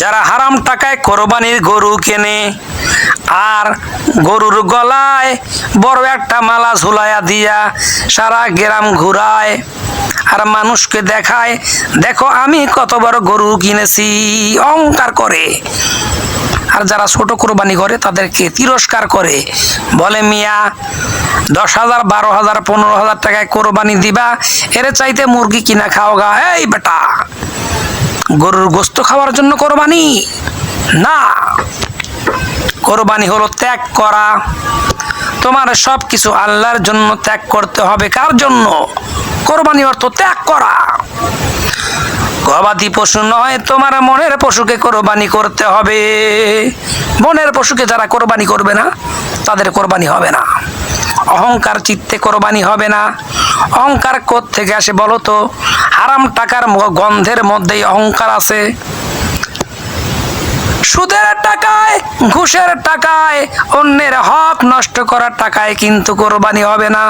যারা হারাম টাকায় কোরবানির গরু কেনে আর গরুর গলায় বড় একটা মালা ঝুলাইয়া দিয়া সারা গ্রাম ঘুরায় আর মানুষকে দেখায়, দেখো আমি কত বড় গরু কিনেছি, অহংকার করে। আর যারা ছোট কোরবানি করে তাদেরকে তিরস্কার করে, বলে মিয়া 10,000, 12,000, 15,000 টাকায় কোরবানি দিবা, এর চাইতে মুরগি কিনা খাও গা। এই বেটা, গরুর গোস্ত খাওয়ার জন্য কোরবানি না। কোরবানি হলো ত্যাগ করা। তোমার সব কিছু আল্লাহর জন্য ত্যাগ করতে হবে। কার জন্য? কোরবানি অর্থ ত্যাগ করা। গবাদি পশু নয়, তোমার মনের পশুকে কোরবানি করতে হবে। মনের পশুকে যারা কোরবানি করবে না তাদের কোরবানি হবে না। অহংকার চিত্তে কোরবানি হবে না। অহংকার কোত্থেকে আসে বলো তো? হারাম টাকার গন্ধের মধ্যেই অহংকার আছে। সুদের টাকায়, ঘুষের টাকায়, অন্যের হক নষ্ট করার টাকায় কিন্তু কোরবানি হবে না।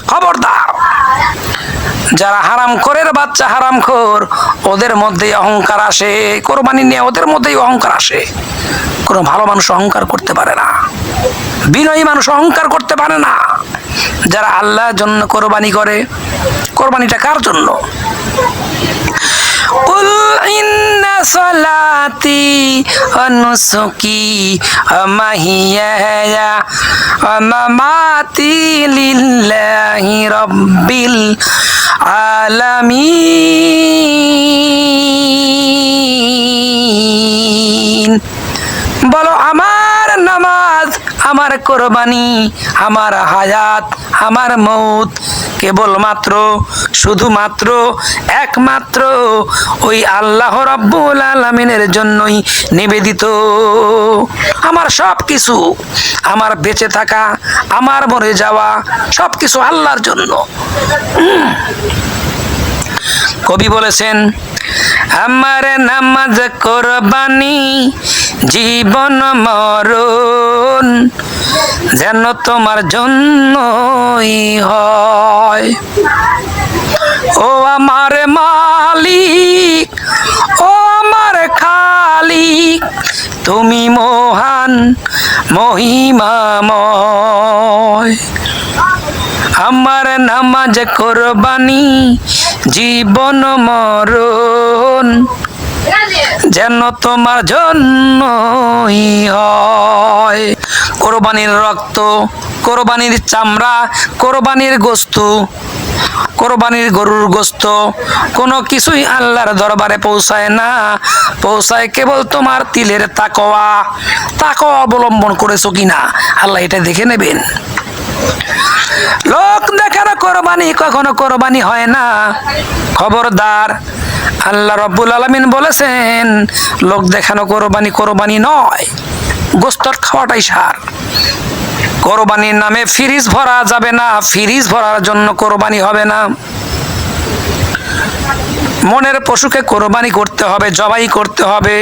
খবরদার! যারা হারামখোরের বাচ্চা, হারামখোর, ওদের মধ্যেই অহংকার আসে। কোরবানি নিয়ে ওদের মধ্যেই অহংকার আসে। কোনো ভালো মানুষ অহংকার করতে পারে না, বিনয়ী মানুষ অহংকার করতে পারে না। যারা আল্লাহর জন্য কোরবানি করে, কোরবানিটা কার জন্য? কুল ইন্না সালাতি ওয়া নুসুকি ওয়া মাহিয়ায়া ওয়া মামাতি লিল্লাহি রাব্বিল আলামিন। বলো, আমার নামাজ, আমার কোরবানি, আমার হায়াত, আমার মৌত কেবলমাত্র, শুধুমাত্র, একমাত্র ওই আল্লাহ রাব্বুল আলামিনের জন্যই নিবেদিত। আমার সব কিছু, আমার বেঁচে থাকা, আমার মরে যাওয়া, সব কিছু আল্লাহর জন্য। কবি বলেছেন, আমার নামাজ কোরবানি জীবন মরণ যেন তোমার জন্যই হয়। ও আমার মালিক, ও আমার খালিক, তুমি মহান মহিমাময়। আমার নামাজ কোরবানি জীবন মরণ যেন তোমার জন্যই হয়। কোরবানির রক্ত, কোরবানির চামড়া, কোরবানির গোস্ত, কোরবানির গরুর গোস্ত কোনো কিছুই আল্লাহর দরবারে পৌঁছায় না। পৌঁছায় কেবল তোমার তিলের তাকওয়া। তাকওয়া অবলম্বন করেছো কিনা আল্লাহ এটা দেখে নেবেন। লোক দেখানো কোরবানি কখনো কোরবানি হয় না। খবরদার! আল্লাহ রাব্বুল আলামিন বলেছেন, লোক দেখানো কোরবানি কোরবানি নয়, গোস্ত খাওয়াটাই সার। কোরবানির নামে ফ্রিজ ভরা যাবে না, ফ্রিজ ভরার জন্য কোরবানি হবে না। মনের পশুকে কোরবানি করতে হবে, জবাই করতে হবে,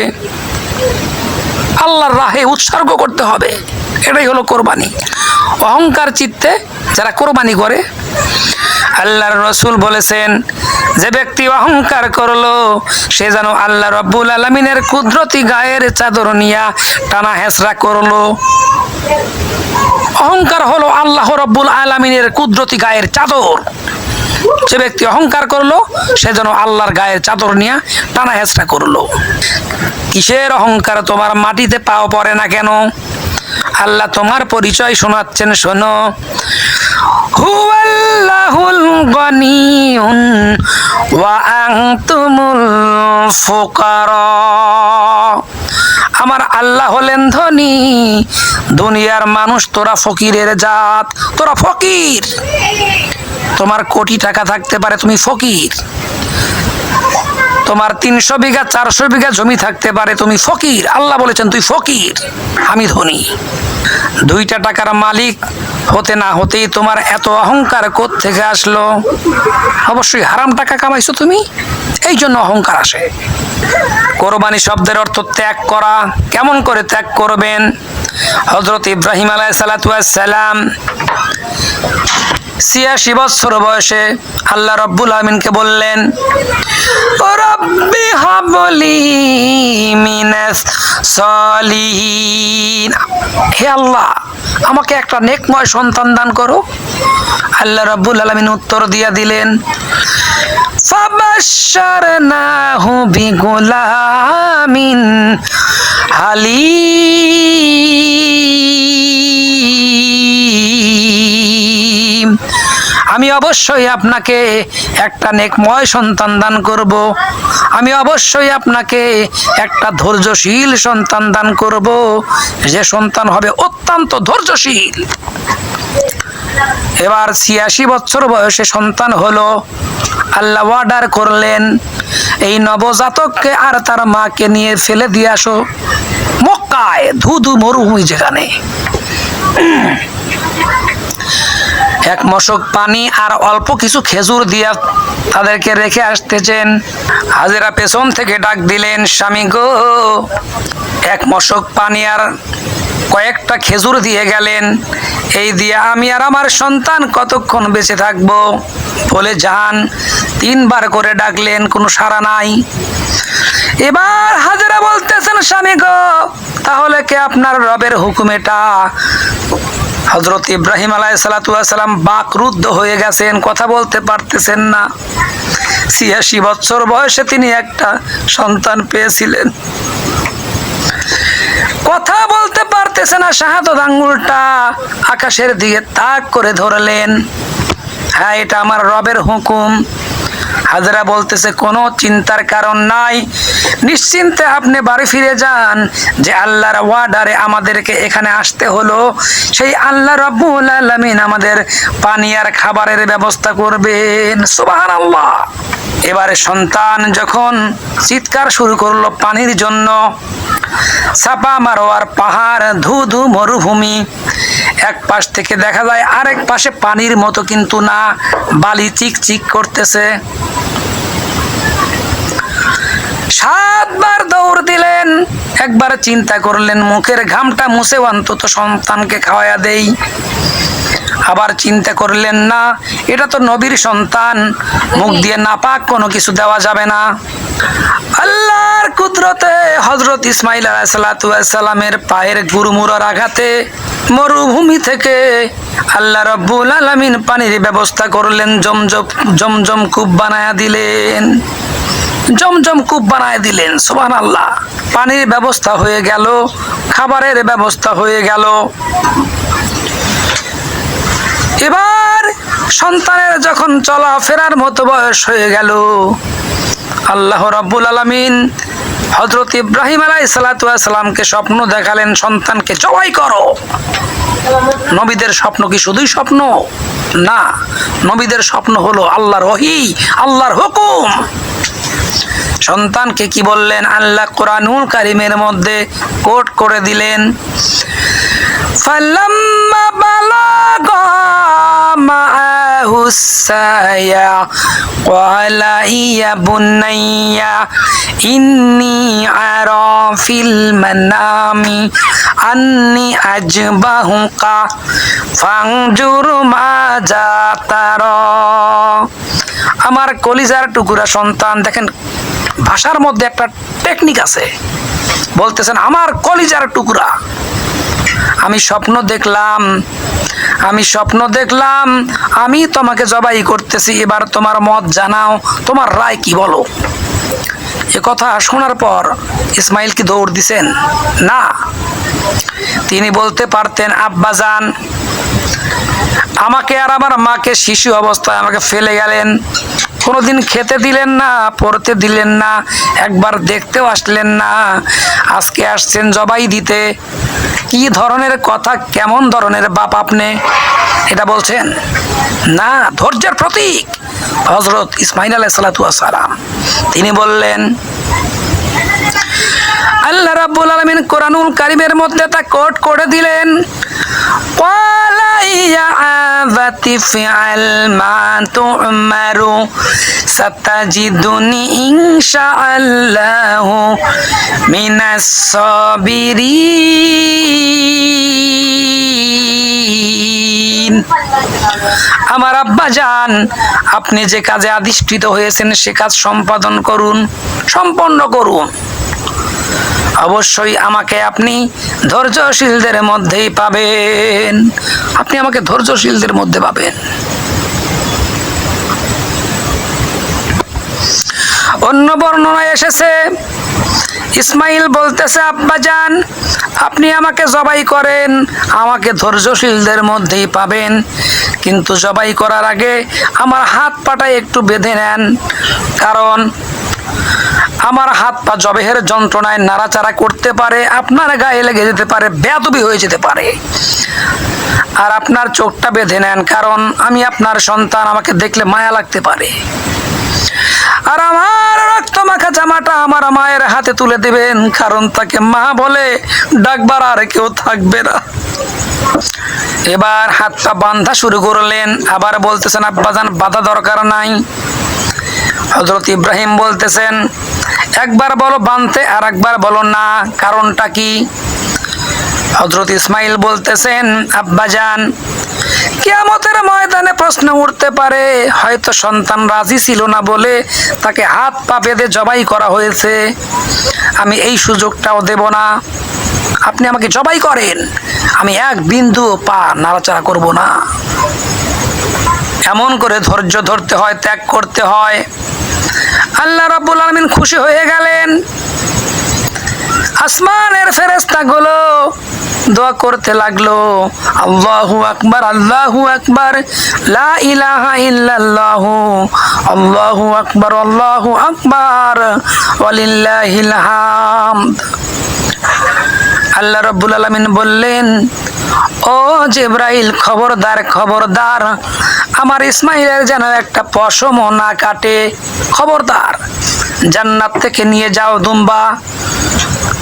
আল্লাহর রাহে উৎসর্গ করতে হবে। এটাই হলো কোরবানি। অহংকার চিত্তে যারা কোরবানি করে, আল্লাহর রাসূল বলেছেন, যে ব্যক্তি অহংকার করলো সে যেন আল্লাহ রাব্বুল আলামিনের কুদরতি গায়ের চাদর নিয়া টানা হেঁচড়া করলো। অহংকার হলো আল্লাহ রাব্বুল আলামিনের কুদরতি গায়ের চাদর। যে ব্যক্তি অহংকার করলো সে যেন আল্লাহর গায়ের চাদর নিয়ে টানা হেঁচড়া করলো। কিসের অহংকার? তোমার মাটিতে পাও পড়ে না কেন? আল্লাহ তোমার পরিচয় শোনাচ্ছেন, শোনো। হুয়াল্লাহুল গনিয়ুন ওয়া আনতুমুল ফুকারা। আমার আল্লাহ হলেন ধনী, দুনিয়ার মানুষ তোরা ফকিরের জাত। তোরা ফকির। তোমার কোটি টাকা থাকতে পারে, তুমি ফকির। তোমার 300 বিঘা 400 বিঘা জমি থাকতে পারে, তুমি ফকির। আল্লাহ বলেছেন তুই ফকির, আমি ধনী। 2টা টাকার মালিক হতে না হতেই তোমার এত অহংকার কোত্থেকে আসলো? অবশ্যই হারাম টাকা কামাইছো তুমি, এই জন্য অহংকার আসে। কোরবানি শব্দের অর্থ ত্যাগ করা। কেমন করে ত্যাগ করবেন? হযরত ইব্রাহিম আলাইহিস সালাতু ওয়াস সালাম 86 বছর বয়সে আল্লাহ রাব্বুল আলামিনকে বললেন, ও রব্বি হাবলি মিনাস সলিহিন। হে আল্লাহ, আমাকে একটা নেকময় সন্তান দান করো। আল্লাহ রাব্বুল আলামিন উত্তর দিয়া দিলেন, ফাবাশশারনাহু বিগুলামিন হালিম। আমি অবশ্যই আপনাকে একটা নেকময় সন্তান দান করব। আমি অবশ্যই আপনাকে একটা ধৈর্যশীল সন্তান দান করব, যে সন্তান হবে অত্যন্ত ধৈর্যশীল। এবার ৮৬ বছর বয়সে সন্তান হলো। আল্লাহ অর্ডার করলেন, এই নবজাতককে আর তার মাকে নিয়ে ফেলে দিয়ে আসো মক্কায়, ধুধু মরুভূমি যেখানে। এক মশক পানি আর অল্প কিছু খেজুর দিয়া তাদেরকে রেখে আসতেছেন। হাজেরা পেছন থেকে ডাক দিলেন, স্বামী গো, এক মশক পানি আর কয়েকটা খেজুর দিয়ে গেলেন, এই দিয়ে আমি আর আমার সন্তান কতক্ষণ বেঁচে থাকবো বলে যান। ৩ বার করে ডাকলেন, কোনো সাড়া নাই। এবার হাজেরা বলতেছেন, স্বামী গো, তাহলে কে আপনার রবের হুকুম এটা? হযরত ইব্রাহিম আলাইহিস সালাম বাকরুদ্ধ হয়ে গেছেন, কথা বলতে পারতেছেন না। ৮৬ বছর বয়সে তিনি একটা সন্তান পেয়েছিলেন, কথা বলতে পারতেছে না। শাহাদাত আঙ্গুলটা আকাশের দিকে তাক করে ধরলেন, হ্যাঁ, এটা আমার রবের হুকুম। হাজেরা বলতেছে, কোনো চিন্তার কারণ নাই, নিশ্চিন্তে আপনি বাড়ি ফিরে যান। যে আল্লাহর ওয়ার্ডারে আমাদেরকে এখানে আসতে হলো, সেই আল্লাহ রাব্বুল আলামিন আমাদের পানি আর খাবারের ব্যবস্থা করবেন। সুবহানাল্লাহ। এবারে সন্তান যখন চিৎকার শুরু করলো পানির জন্য, সাপা মারোয়ার পাহাড়, ধুধু মরুভূমি, এক পাশ থেকে দেখা যায় আরেক পাশে পানির মতো কিন্তু না, বালি চিকচিক করতেছে। ৭ বার দৌড় দিলেন। একবার চিন্তা করলেন, মুখের ঘামটা মুছে অন্তত সন্তানকে খাওয়ায়া দেই। আবার চিন্তা করলেন, না, এটা তো নবীর সন্তান, মুখ দিয়ে নাপাক কোনো কিছু দেওয়া যাবে না। আল্লাহর কুদরতে হযরত ইসমাঈল আলাইহিস সালামের পায়ের গুরুমুরার আঘাতে মরুভূমি থেকে আল্লাহ রাব্বুল আলামিন পানির ব্যবস্থা করলেন, জমজম কূপ বানায়া দিলেন, জমজম কূপ বানায় দিলেন। সুবহানাল্লাহ। পানির ব্যবস্থা হয়ে গেল, খাবারের ব্যবস্থা হয়ে গেল। এবার সন্তানের যখন চলাফেরার মতো বয়স হয়ে গেল, আল্লাহ রাব্বুল আলামিন হযরত ইব্রাহিম আলাইহিস সালামকে স্বপ্ন দেখালেন, সন্তানকে জবাই করো। নবীদের স্বপ্ন কি শুধুই স্বপ্ন? না, নবীদের স্বপ্ন হলো আল্লাহর ওহী, আল্লাহর হুকুম। সন্তানকে কি বললেন? আল্লাহ কোরআনুল কারীমের মধ্যে কোট করে দিলেন, ফালাম্মা বালাগা মাআহুস সায়া ক্বালা ইয়া বুনাইয়া ইন্নী আরা ফিল মানামি আন্নী আজবাহুকা ফানজুর মাজা তারা। আমার কলিজার টুকরা সন্তান, দেখেন ভাষার মধ্যে একটা টেকনিক আছে। বলতেছেন, আমার কলিজার টুকরা, আমি স্বপ্ন দেখলাম আমি তোমাকে জবাই করতেছি, এবার তোমার মত জানাও, তোমার রায় কি বলো। এ কথা শোনার পর ইসমাইল কি দৌড় দিছেন? না, তিনি বলতে পারতেন, আব্বাজান, আমাকে আর আমার মাকে শিশু অবস্থায় আমাকে ফেলে গেলেন, কোনোদিন খেতে দিলেন না, পড়তে দিলেন না, একবার দেখতেও আসলেন না, আজকে আসছেন জবাই দিতে। কি ধরনের কথা, কেমন ধরনের বাপ আপনি, এটা বলছেন? না, ধৈর্যের প্রতীক হযরত ইসমাঈল আলাইহিস সালাম। তিনি বললেন, আল্লাহ রাব্বুল আলামিন কোরআনুল কারীমের মধ্যে তা কোট করে দিলেন, ক্বালা ইয়া আবাতি ফিআল মা তু'মারু সাতাজিদুনি ইনশাআল্লাহু মিনাস সাবিরিন। আমার আব্বা জান, আপনি যে কাজে আদিষ্ঠিত হয়েছেন সে কাজ সম্পন্ন করুন। অবশ্যই আমাকে আপনি ধৈর্যশীলদের মধ্যেই পাবেন। আপনি আমাকে ধৈর্যশীলদের মধ্যে পাবেন। অন্য বর্ণনায় এসেছে, ইসমাইল বলতেছে, আব্বাজান আপনি আমাকে জবাই করেন, আমাকে ধৈর্যশীলদের মধ্যেই পাবেন, কিন্তু জবাই করার আগে আমার হাত পাটা একটু বেঁধে নেন, কারণ আমার হাত পা জবেহের যন্ত্রণায় নাড়াচাড়া করতে পারে, আপনার গায়ে লেগে যেতে পারে, বেয়াদবি হয়ে যেতে পারে। আর আপনার চোখটা বেঁধে নেন, কারণ আমি আপনার সন্তান, আমাকে দেখলে মায়া লাগতে পারে। আর আমার রক্ত মাখা জামাটা আমার মায়ের হাতে তুলে দেবেন, কারণ তাকে মা বলে ডাকবার আর কেউ থাকবে না। এবার হাত পা বাঁধা শুরু করলেন। আবার বলতেছেন, আব্বাজান বাধা দরকার নাই। হযরত ইব্রাহিম বলতেছেন, একবার বলো বাঁধতে, আর একবার বলো না, কারণটা কি? হযরত ইসমাইল বলতেছেন, আব্বাজান কিয়ামতের ময়দানে প্রশ্ন উঠতে পারে, হয়তো সন্তান রাজি ছিল না বলে তাকে হাত পা বেঁধে জবাই করা হয়েছে, আমি এই সুযোগটাও দেব না। আপনি আমাকে জবাই করেন, আমি এক বিন্দু পা নাড়াচাড়া করব না। এমন করে ধৈর্য ধরতে হয়, ত্যাগ করতে হয়। আল্লাহ রাব্বুল আলামিন খুশি হয়ে গেলেন। আসমানের ফেরেশতাগুলো দোয়া করতে লাগলো, আল্লাহু আকবার, আল্লাহু আকবার, লা ইলাহা ইল্লাল্লাহ, আল্লাহু আকবার, আল্লাহু আকবার, ওয়ালিল্লাহিল হামদ। আল্লাহ রাব্বুল আলামিন বললেন, ও জিবরাইল, খবরদার খবরদার, আমার ইসমাইলের যেন একটা পশমও না কাটে, খবরদার। জান্নাত থেকে নিয়ে যাও দুম্বা।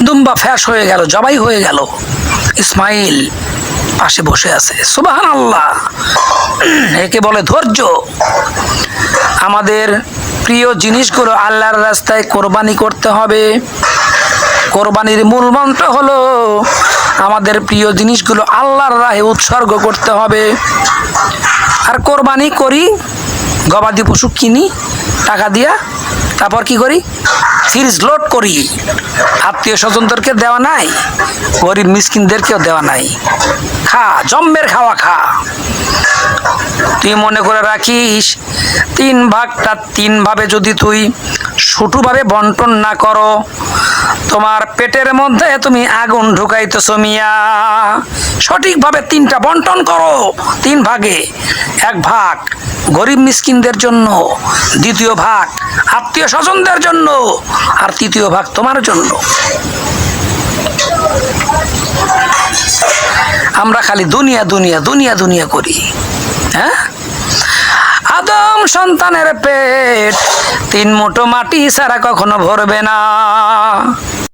দুম্বা ফ্যাস হয়ে গেল, জবাই হয়ে গেল। ইসমাইল পাশে বসে আছে। সুবহানাল্লাহ, একে বলে ধৈর্য। আমাদের প্রিয় জিনিসগুলো আল্লাহর রাস্তায় কোরবানি করতে হবে। কোরবানির মূল মন্ত্র হলো আমাদের প্রিয় জিনিসগুলো আল্লাহর রাহে উৎসর্গ করতে হবে। আর কোরবানি করি, গবাদি পশু কিনি টাকা দিয়া, তারপর কি করি? ফ্রিজ লোড করি। আত্মীয় স্বজনদেরকে দেওয়া নাই, গরিব মিসকিনদেরকেও দেওয়া নাই। খা, জম্মের খাওয়া খা। তুই মনে করে রাখিস, 3 ভাগটা 3 ভাবে যদি তুই সূটুভাবে বন্টন না করো, তোমার পেটের মধ্যে তুমি আগুন ঢুকাইতেছ মিয়া। সঠিকভাবে 3টা বন্টন করো, 3 ভাগে। 1 ভাগ গরিব মিসকিনদের জন্য, 2য় ভাগ আত্মীয় স্বজনদের জন্য, আর 3য় ভাগ তোমার জন্য। আমরা খালি দুনিয়া দুনিয়া দুনিয়া দুনিয়া করি। হ্যাঁ, আদম সন্তানের পেট 3 মুঠো মাটি ছাড়া কখনো ভরবে না।